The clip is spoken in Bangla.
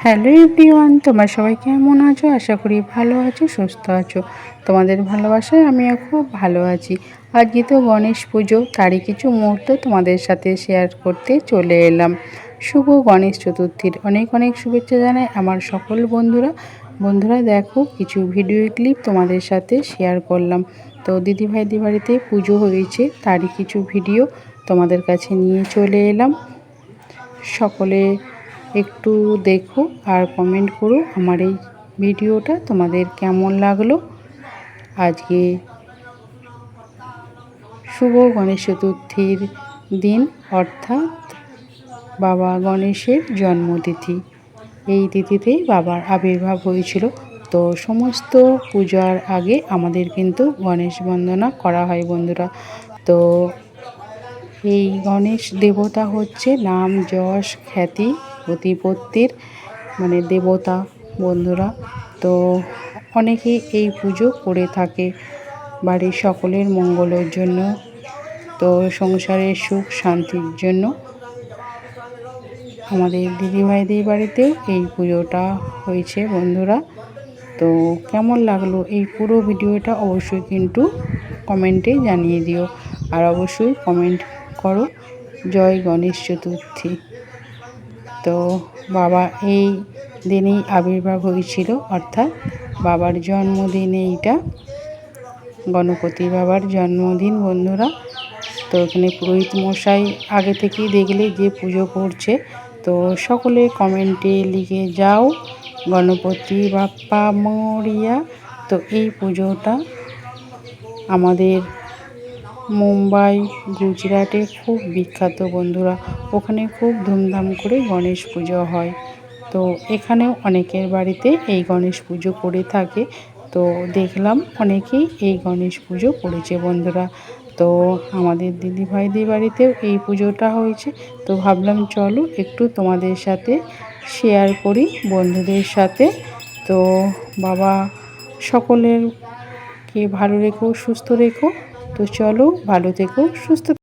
হ্যালো এভরিওয়ান, তোমরা সবাই কেমন আছো? আশা করি ভালো আছো, সুস্থ আছো। তোমাদের ভালোবাসায় আমিও খুব ভালো আছি। আজকে তো গণেশ পুজো, তারই কিছু মুহূর্ত তোমাদের সাথে শেয়ার করতে চলে এলাম। শুভ গণেশ চতুর্থীর অনেক অনেক শুভেচ্ছা জানাই আমার সকল বন্ধুরা দেখো কিছু ভিডিও ক্লিপ তোমাদের সাথে শেয়ার করলাম। তো দিদিভাইদের বাড়িতে পুজো হয়েছে, তারই কিছু ভিডিও তোমাদের কাছে নিয়ে চলে এলাম। সকলে একটু দেখো আর কমেন্ট করো আমার এই ভিডিওটা তোমাদের কেমন লাগলো। আজকে শুভ গণেশ চতুর্থীর দিন, অর্থাৎ বাবা গণেশের জন্মতিথি। এই তিথিতেই বাবার আবির্ভাব হয়েছিল। তো সমস্ত পূজার আগে আমাদের কিন্তু গণেশ বন্দনা করা হয় বন্ধুরা। তো এই গণেশ দেবতা হচ্ছে নাম যশ খ্যাতি প্রতিপত্তির দেবতা বন্ধুরা। তো অনেকেই এই পুজো করে থাকে বাড়ির সকলের মঙ্গলের জন্য, তো সংসারের সুখ শান্তির জন্য। আমাদের দিদিভাইদের বাড়িতেও এই পুজোটা হয়েছে বন্ধুরা। তো কেমন লাগলো এই পুরো ভিডিওটা অবশ্যই কিন্তু কমেন্টে জানিয়ে দিও, আর অবশ্যই কমেন্ট করো জয় গণেশ চতুর্থী। তো বাবা এই দিনেই আবির্ভাব হয়েছিল, অর্থাৎ বাবার জন্মদিন এইটা, গণপতি বাবার জন্মদিন বন্ধুরা। তো এখানে পুরোহিত মশাই আগে থেকেই দেখলে যে পুজো করছে। তো সকলে কমেন্টে লিখে যাও গণপতি বাপ্পা মরিয়া। তো এই পুজোটা আমাদের মুম্বাই গুজরাটে খুব বিখ্যাত বন্ধুরা। ওখানে খুব ধুমধাম করে গণেশ পুজো হয়। তো এখানেও অনেকের বাড়িতে এই গণেশ পুজো করে থাকে। তো দেখলাম অনেকেই এই গণেশ পুজো করেছে বন্ধুরা। তো আমাদের দিদিভাইদের বাড়িতেও এই পুজোটা হয়েছে। তো ভাবলাম চলো একটু তোমাদের সাথে শেয়ার করি বন্ধুদের সাথে। তো বাবা সকলেরকে ভালো রেখো, সুস্থ রেখো। তো চলো, ভালো থেকো, সুস্থ